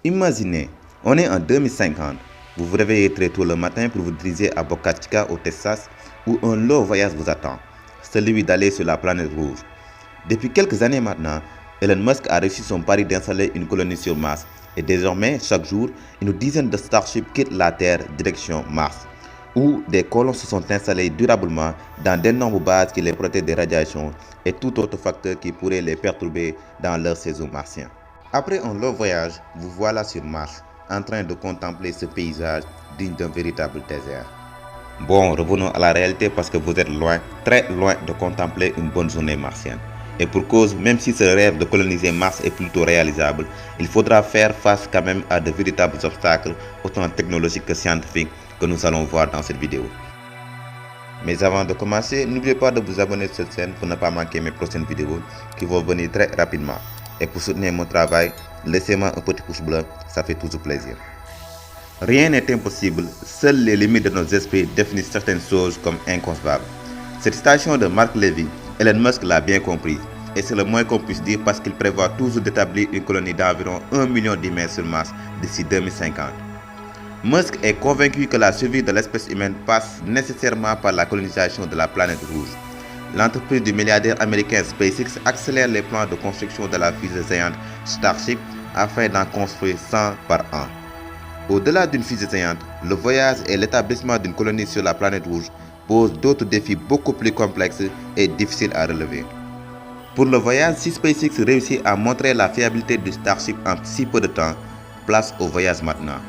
Imaginez, on est en 2050. Vous vous réveillez très tôt le matin pour vous diriger à Boca Chica au Texas où un long voyage vous attend, celui d'aller sur la planète rouge. Depuis quelques années maintenant, Elon Musk a réussi son pari d'installer une colonie sur Mars et désormais, chaque jour, une dizaine de Starships quittent la Terre direction Mars, où des colons se sont installés durablement dans d'énormes bases qui les protègent des radiations et tout autre facteur qui pourrait les perturber dans leur séjour martien. Après un long voyage, vous voilà sur Mars, en train de contempler ce paysage digne d'un véritable désert. Bon, revenons à la réalité parce que vous êtes loin, très loin de contempler une bonne journée martienne. Et pour cause, même si ce rêve de coloniser Mars est plutôt réalisable, il faudra faire face quand même à de véritables obstacles, autant technologiques que scientifiques, que nous allons voir dans cette vidéo. Mais avant de commencer, n'oubliez pas de vous abonner sur cette chaîne pour ne pas manquer mes prochaines vidéos qui vont venir très rapidement. Et pour soutenir mon travail, laissez-moi un petit pouce bleu, ça fait toujours plaisir. Rien n'est impossible, seules les limites de nos esprits définissent certaines choses comme inconcevables. Cette citation de Mark Levy, Elon Musk l'a bien compris, et c'est le moins qu'on puisse dire parce qu'il prévoit toujours d'établir une colonie d'environ 1 million d'humains sur Mars d'ici 2050. Musk est convaincu que la survie de l'espèce humaine passe nécessairement par la colonisation de la planète rouge. L'entreprise du milliardaire américain SpaceX accélère les plans de construction de la fusée géante Starship afin d'en construire 100 par an. Au-delà d'une fusée géante, le voyage et l'établissement d'une colonie sur la planète rouge posent d'autres défis beaucoup plus complexes et difficiles à relever. Pour le voyage, si SpaceX réussit à montrer la fiabilité du Starship en si peu de temps, place au voyage maintenant.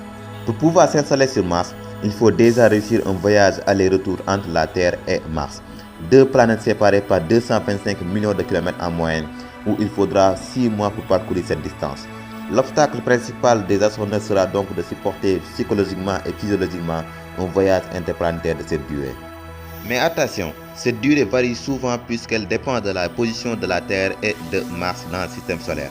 Pour pouvoir s'installer sur Mars, il faut déjà réussir un voyage aller-retour entre la Terre et Mars, deux planètes séparées par 225 millions de kilomètres en moyenne, où il faudra 6 mois pour parcourir cette distance. L'obstacle principal des astronautes sera donc de supporter psychologiquement et physiologiquement un voyage interplanétaire de cette durée. Mais attention, cette durée varie souvent puisqu'elle dépend de la position de la Terre et de Mars dans le système solaire.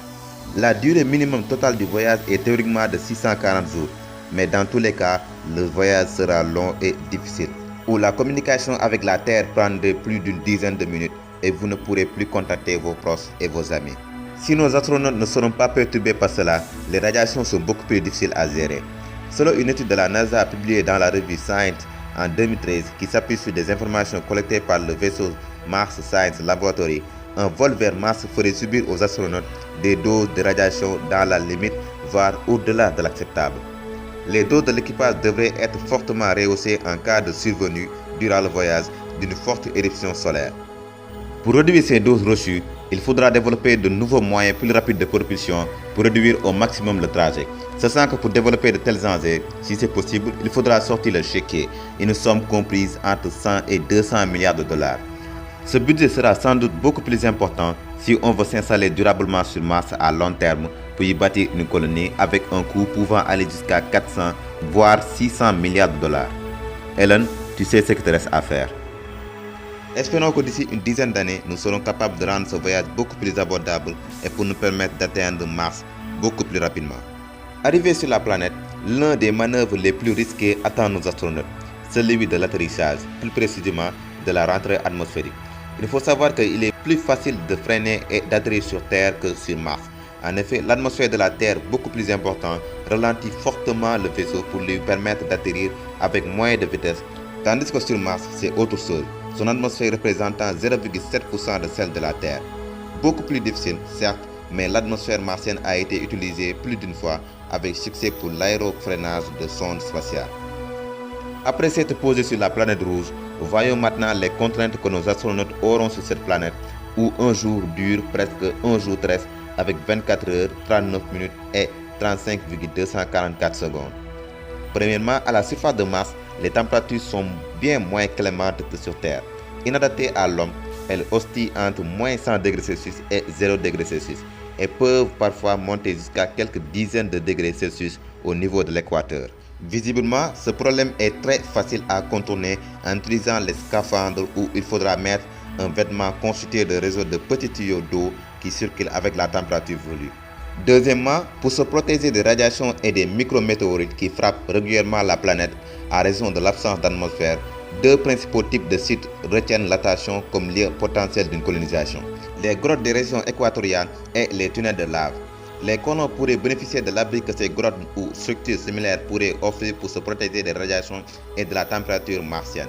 La durée minimum totale du voyage est théoriquement de 640 jours, mais dans tous les cas, le voyage sera long et difficile, où la communication avec la Terre prendrait plus d'une dizaine de minutes et vous ne pourrez plus contacter vos proches et vos amis. Si nos astronautes ne seront pas perturbés par cela, les radiations sont beaucoup plus difficiles à gérer. Selon une étude de la NASA publiée dans la revue Science en 2013 qui s'appuie sur des informations collectées par le vaisseau Mars Science Laboratory, un vol vers Mars ferait subir aux astronautes des doses de radiation dans la limite, voire au-delà de l'acceptable. Les doses de l'équipage devraient être fortement rehaussées en cas de survenue durant le voyage d'une forte éruption solaire. Pour réduire ces doses reçues, il faudra développer de nouveaux moyens plus rapides de propulsion pour réduire au maximum le trajet. Sachant que pour développer de tels engins, si c'est possible, il faudra sortir le chéquier, une somme comprise entre 100 et 200 milliards de dollars. Ce budget sera sans doute beaucoup plus important si on veut s'installer durablement sur Mars à long terme pour y bâtir une colonie avec un coût pouvant aller jusqu'à 400 voire 600 milliards de dollars. Elon, tu sais ce qu'il te reste à faire. Espérons que d'ici une dizaine d'années, nous serons capables de rendre ce voyage beaucoup plus abordable et pour nous permettre d'atteindre Mars beaucoup plus rapidement. Arrivé sur la planète, l'un des manœuvres les plus risquées attend nos astronautes, celui de l'atterrissage, plus précisément de la rentrée atmosphérique. Il faut savoir qu'il est plus facile de freiner et d'atterrir sur Terre que sur Mars. En effet, l'atmosphère de la Terre, beaucoup plus importante, ralentit fortement le vaisseau pour lui permettre d'atterrir avec moins de vitesse, tandis que sur Mars, c'est autre chose, son atmosphère représentant 0,7% de celle de la Terre. Beaucoup plus difficile, certes, mais l'atmosphère martienne a été utilisée plus d'une fois avec succès pour l'aérofreinage de sondes spatiales. Après s'être posé sur la planète rouge, voyons maintenant les contraintes que nos astronautes auront sur cette planète où un jour dure presque un jour terrestre avec 24 heures, 39 minutes et 35,244 secondes. Premièrement, à la surface de Mars, les températures sont bien moins clémentes que sur Terre. Inadaptées à l'homme, elles oscillent entre moins 100 degrés Celsius et 0 degrés Celsius et peuvent parfois monter jusqu'à quelques dizaines de degrés Celsius au niveau de l'équateur. Visiblement, ce problème est très facile à contourner en utilisant les scaphandres où il faudra mettre un vêtement constitué de réseaux de petits tuyaux d'eau qui circulent avec la température voulue. Deuxièmement, pour se protéger des radiations et des micrométéorites qui frappent régulièrement la planète à raison de l'absence d'atmosphère, deux principaux types de sites retiennent l'attention comme lieu potentiel d'une colonisation: les grottes des régions équatoriales et les tunnels de lave. Les colons pourraient bénéficier de l'abri que ces grottes ou structures similaires pourraient offrir pour se protéger des radiations et de la température martienne.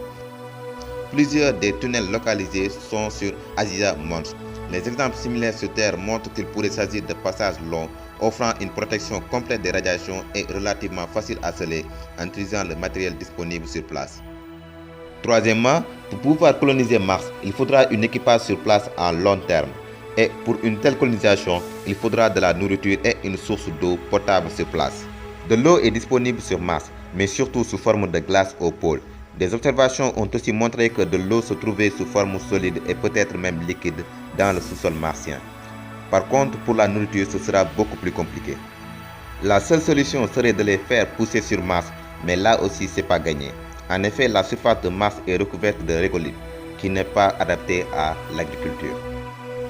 Plusieurs des tunnels localisés sont sur Asia Mons. Les exemples similaires sur Terre montrent qu'il pourrait s'agir de passages longs, offrant une protection complète des radiations et relativement facile à sceller en utilisant le matériel disponible sur place. Troisièmement, pour pouvoir coloniser Mars, il faudra un équipage sur place à long terme. Et pour une telle colonisation, il faudra de la nourriture et une source d'eau potable sur place. De l'eau est disponible sur Mars, mais surtout sous forme de glace au pôle. Des observations ont aussi montré que de l'eau se trouvait sous forme solide et peut-être même liquide dans le sous-sol martien. Par contre, pour la nourriture, ce sera beaucoup plus compliqué. La seule solution serait de les faire pousser sur Mars, mais là aussi c'est pas gagné. En effet, la surface de Mars est recouverte de régolithes, qui n'est pas adaptée à l'agriculture.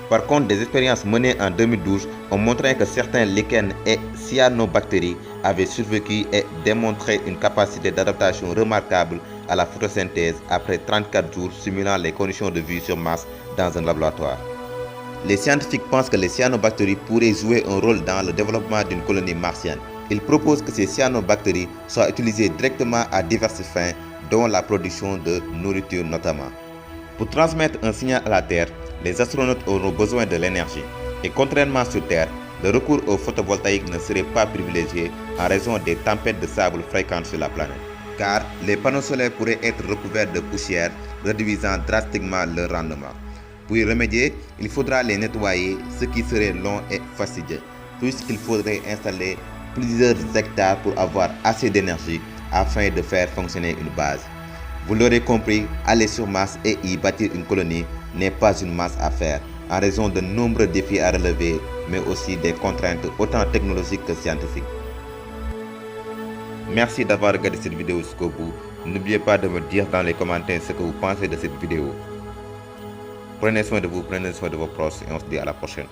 Par contre, des expériences menées en 2012 ont montré que certains lichens et cyanobactéries avaient survécu et démontré une capacité d'adaptation remarquable à la photosynthèse après 34 jours simulant les conditions de vie sur Mars dans un laboratoire. Les scientifiques pensent que les cyanobactéries pourraient jouer un rôle dans le développement d'une colonie martienne. Ils proposent que ces cyanobactéries soient utilisées directement à diverses fins, dont la production de nourriture notamment. Pour transmettre un signal à la Terre, les astronautes auront besoin de l'énergie. Et contrairement sur Terre, le recours au photovoltaïque ne serait pas privilégié en raison des tempêtes de sable fréquentes sur la planète. Car les panneaux solaires pourraient être recouverts de poussière, réduisant drastiquement leur rendement. Pour y remédier, il faudra les nettoyer, ce qui serait long et fastidieux, puisqu'il faudrait installer plusieurs hectares pour avoir assez d'énergie afin de faire fonctionner une base. Vous l'aurez compris, aller sur Mars et y bâtir une colonie n'est pas une mince affaire, en raison de nombreux défis à relever, mais aussi des contraintes autant technologiques que scientifiques. Merci d'avoir regardé cette vidéo jusqu'au bout. N'oubliez pas de me dire dans les commentaires ce que vous pensez de cette vidéo. Prenez soin de vous, prenez soin de vos proches et on se dit à la prochaine.